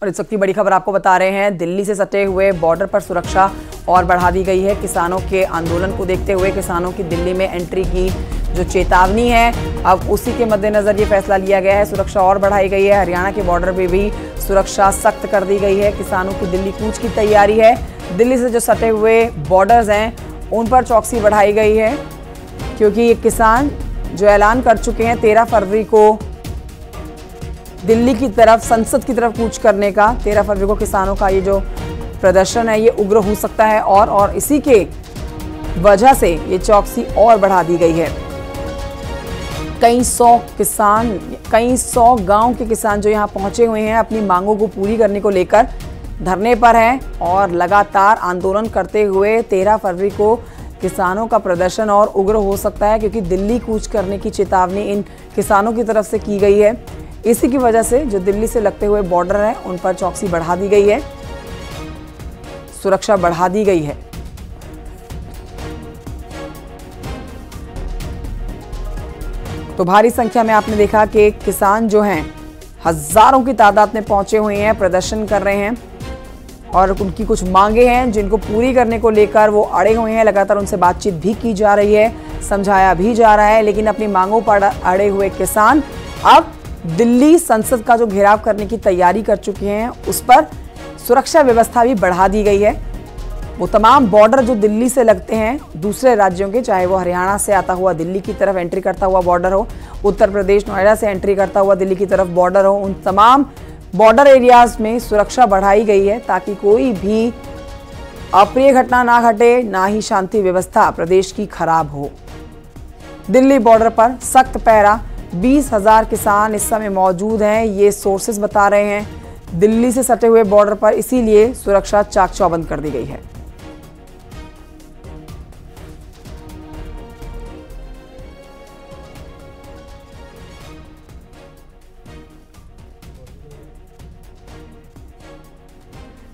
और इस वक्त की बड़ी खबर आपको बता रहे हैं, दिल्ली से सटे हुए बॉर्डर पर सुरक्षा और बढ़ा दी गई है। किसानों के आंदोलन को देखते हुए किसानों की दिल्ली में एंट्री की जो चेतावनी है, अब उसी के मद्देनजर ये फैसला लिया गया है। सुरक्षा और बढ़ाई गई है। हरियाणा के बॉर्डर पे भी सुरक्षा सख्त कर दी गई है। किसानों की दिल्ली कूच की तैयारी है। दिल्ली से जो सटे हुए बॉर्डर्स हैं उन पर चौकसी बढ़ाई गई है, क्योंकि ये किसान जो ऐलान कर चुके हैं 13 फरवरी को दिल्ली की तरफ, संसद की तरफ कूच करने का। 13 फरवरी को किसानों का ये जो प्रदर्शन है ये उग्र हो सकता है और इसी के वजह से ये चौकसी और बढ़ा दी गई है। कई सौ गांव के किसान जो यहाँ पहुंचे हुए हैं अपनी मांगों को पूरी करने को लेकर धरने पर हैं और लगातार आंदोलन करते हुए 13 फरवरी को किसानों का प्रदर्शन और उग्र हो सकता है, क्योंकि दिल्ली कूच करने की चेतावनी इन किसानों की तरफ से की गई है। इसी की वजह से जो दिल्ली से लगते हुए बॉर्डर हैं उन पर चौकसी बढ़ा दी गई है, सुरक्षा बढ़ा दी गई है। तो भारी संख्या में आपने देखा कि किसान जो हैं हजारों की तादाद में पहुंचे हुए हैं, प्रदर्शन कर रहे हैं और उनकी कुछ मांगे हैं जिनको पूरी करने को लेकर वो अड़े हुए हैं। लगातार उनसे बातचीत भी की जा रही है, समझाया भी जा रहा है, लेकिन अपनी मांगों पर अड़े हुए किसान अब दिल्ली संसद का जो घेराव करने की तैयारी कर चुके हैं, उस पर सुरक्षा व्यवस्था भी बढ़ा दी गई है। वो तमाम बॉर्डर जो दिल्ली से लगते हैं दूसरे राज्यों के, चाहे वो हरियाणा से आता हुआ दिल्ली की तरफ एंट्री करता हुआ बॉर्डर हो, उत्तर प्रदेश नोएडा से एंट्री करता हुआ दिल्ली की तरफ बॉर्डर हो, उन तमाम बॉर्डर एरियाज में सुरक्षा बढ़ाई गई है ताकि कोई भी अप्रिय घटना ना घटे, ना ही शांति व्यवस्था प्रदेश की खराब हो। दिल्ली बॉर्डर पर सख्त पैरा, 20,000 किसान इस समय मौजूद हैं, ये सोर्सेज बता रहे हैं। दिल्ली से सटे हुए बॉर्डर पर इसीलिए सुरक्षा चाक चौबंद कर दी गई है।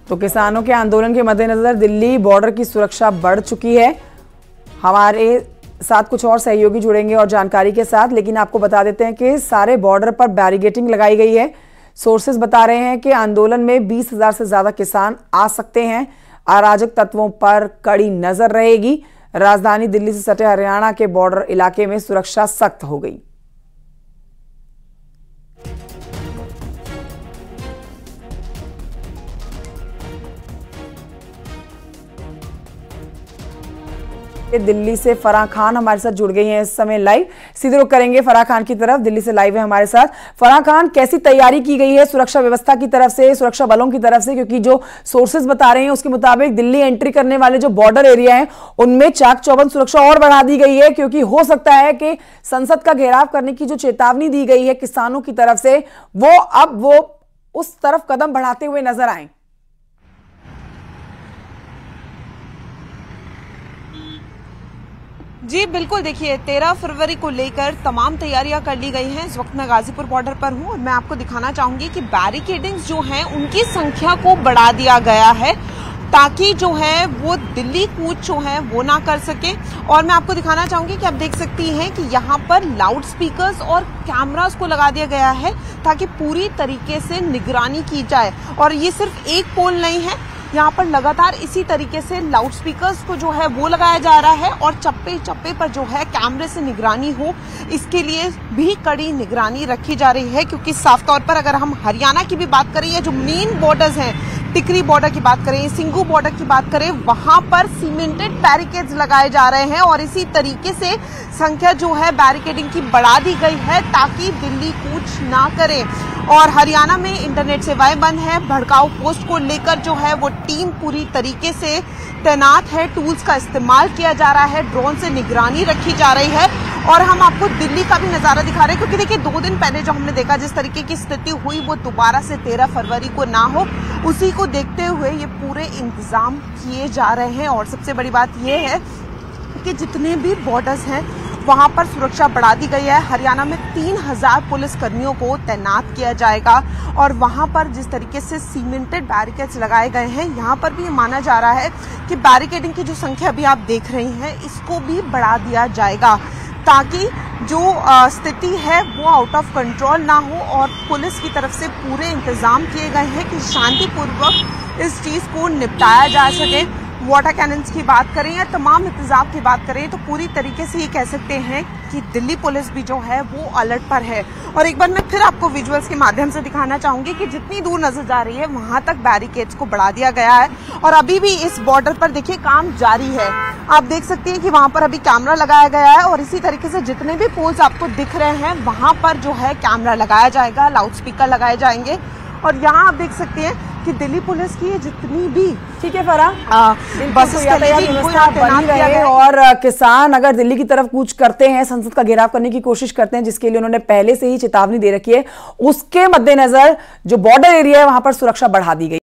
तो किसानों के आंदोलन के मद्देनजर दिल्ली बॉर्डर की सुरक्षा बढ़ चुकी है। हमारे साथ कुछ और सहयोगी जुड़ेंगे और जानकारी के साथ, लेकिन आपको बता देते हैं कि सारे बॉर्डर पर बैरिकेडिंग लगाई गई है। सोर्सेज बता रहे हैं कि आंदोलन में 20,000 से ज्यादा किसान आ सकते हैं। अराजक तत्वों पर कड़ी नजर रहेगी। राजधानी दिल्ली से सटे हरियाणा के बॉर्डर इलाके में सुरक्षा सख्त हो गई। दिल्ली से फराह खान हमारे साथ जुड़ गई हैं इस समय लाइव। सीधे रुख करेंगे फराह खान की तरफ, दिल्ली से लाइव है हमारे साथ। फराह खान, कैसी तैयारी की गई है सुरक्षा व्यवस्था की तरफ से, सुरक्षा बलों की तरफ से, क्योंकि जो सोर्सेज बता रहे हैं उसके मुताबिक दिल्ली एंट्री करने वाले जो बॉर्डर एरिया हैं उनमें चाक चौबंद सुरक्षा और बढ़ा दी गई है, क्योंकि हो सकता है कि संसद का घेराव करने की जो चेतावनी दी गई है किसानों की तरफ से, वो उस तरफ कदम बढ़ाते हुए नजर आए। जी बिल्कुल, देखिए 13 फरवरी को लेकर तमाम तैयारियां कर ली गई हैं। इस वक्त मैं गाजीपुर बॉर्डर पर हूं और मैं आपको दिखाना चाहूंगी कि बैरिकेडिंग्स जो हैं उनकी संख्या को बढ़ा दिया गया है ताकि जो है वो दिल्ली कूच जो है वो ना कर सके। और मैं आपको दिखाना चाहूंगी कि आप देख सकती हैं कि यहाँ पर लाउड स्पीकर्स और कैमरास को लगा दिया गया है ताकि पूरी तरीके से निगरानी की जाए। और ये सिर्फ एक पोल नहीं है, यहाँ पर लगातार इसी तरीके से लाउड स्पीकर्स को जो है वो लगाया जा रहा है और चप्पे चप्पे पर जो है कैमरे से निगरानी हो, इसके लिए भी कड़ी निगरानी रखी जा रही है। क्योंकि साफ तौर पर अगर हम हरियाणा की भी बात करें या जो मेन बॉर्डर्स हैं, टिकरी बॉर्डर की बात करें, सिंगू बॉर्डर की बात करें, वहां पर सीमेंटेड बैरिकेड्स लगाए जा रहे हैं और इसी तरीके से संख्या जो है बैरिकेडिंग की बढ़ा दी गई है ताकि दिल्ली कूच ना करे। और हरियाणा में इंटरनेट सेवाएं बंद है। भड़काऊ पोस्ट को लेकर जो है वो टीम पूरी तरीके से तैनात है। टूल्स का इस्तेमाल किया जा रहा है, ड्रोन से निगरानी रखी जा रही है। और हम आपको दिल्ली का भी नजारा दिखा रहे हैं, क्योंकि देखिए 2 दिन पहले जो हमने देखा जिस तरीके की स्थिति हुई वो दोबारा से 13 फरवरी को ना हो, उसी को देखते हुए ये पूरे इंतजाम किए जा रहे हैं। और सबसे बड़ी बात यह है कि जितने भी बॉर्डर्स हैं वहां पर सुरक्षा बढ़ा दी गई है। हरियाणा में 3,000 पुलिस कर्मियों को तैनात किया जाएगा और वहां पर जिस तरीके से सीमेंटेड बैरिकेड्स लगाए गए हैं, यहाँ पर भी ये माना जा रहा है कि बैरिकेडिंग की जो संख्या अभी आप देख रही हैं इसको भी बढ़ा दिया जाएगा। ताकि जो स्थिति है वो आउट ऑफ कंट्रोल ना हो और पुलिस की तरफ से पूरे इंतजाम किए गए हैं कि शांतिपूर्वक इस चीज को निपटाया जा सके। वाटर कैनन्स की बात करें या तमाम इंतजाम की बात करें तो पूरी तरीके से ये कह सकते हैं कि दिल्ली पुलिस भी जो है वो अलर्ट पर है। और एक बार मैं फिर आपको विजुअल्स के माध्यम से दिखाना चाहूंगी कि जितनी दूर नजर जा रही है वहां तक बैरिकेड्स को बढ़ा दिया गया है और अभी भी इस बॉर्डर पर देखिए काम जारी है। आप देख सकते हैं कि वहां पर अभी कैमरा लगाया गया है और इसी तरीके से जितने भी पोल्स आपको दिख रहे हैं वहां पर जो है कैमरा लगाया जाएगा, लाउड स्पीकर लगाए जाएंगे। और यहाँ आप देख सकते हैं कि दिल्ली पुलिस की जितनी भी ठीक है फराह बसेस बनी रहे और किसान अगर दिल्ली की तरफ कूच करते हैं, संसद का घेराव करने की कोशिश करते हैं जिसके लिए उन्होंने पहले से ही चेतावनी दे रखी है, उसके मद्देनजर जो बॉर्डर एरिया है वहां पर सुरक्षा बढ़ा दी गई।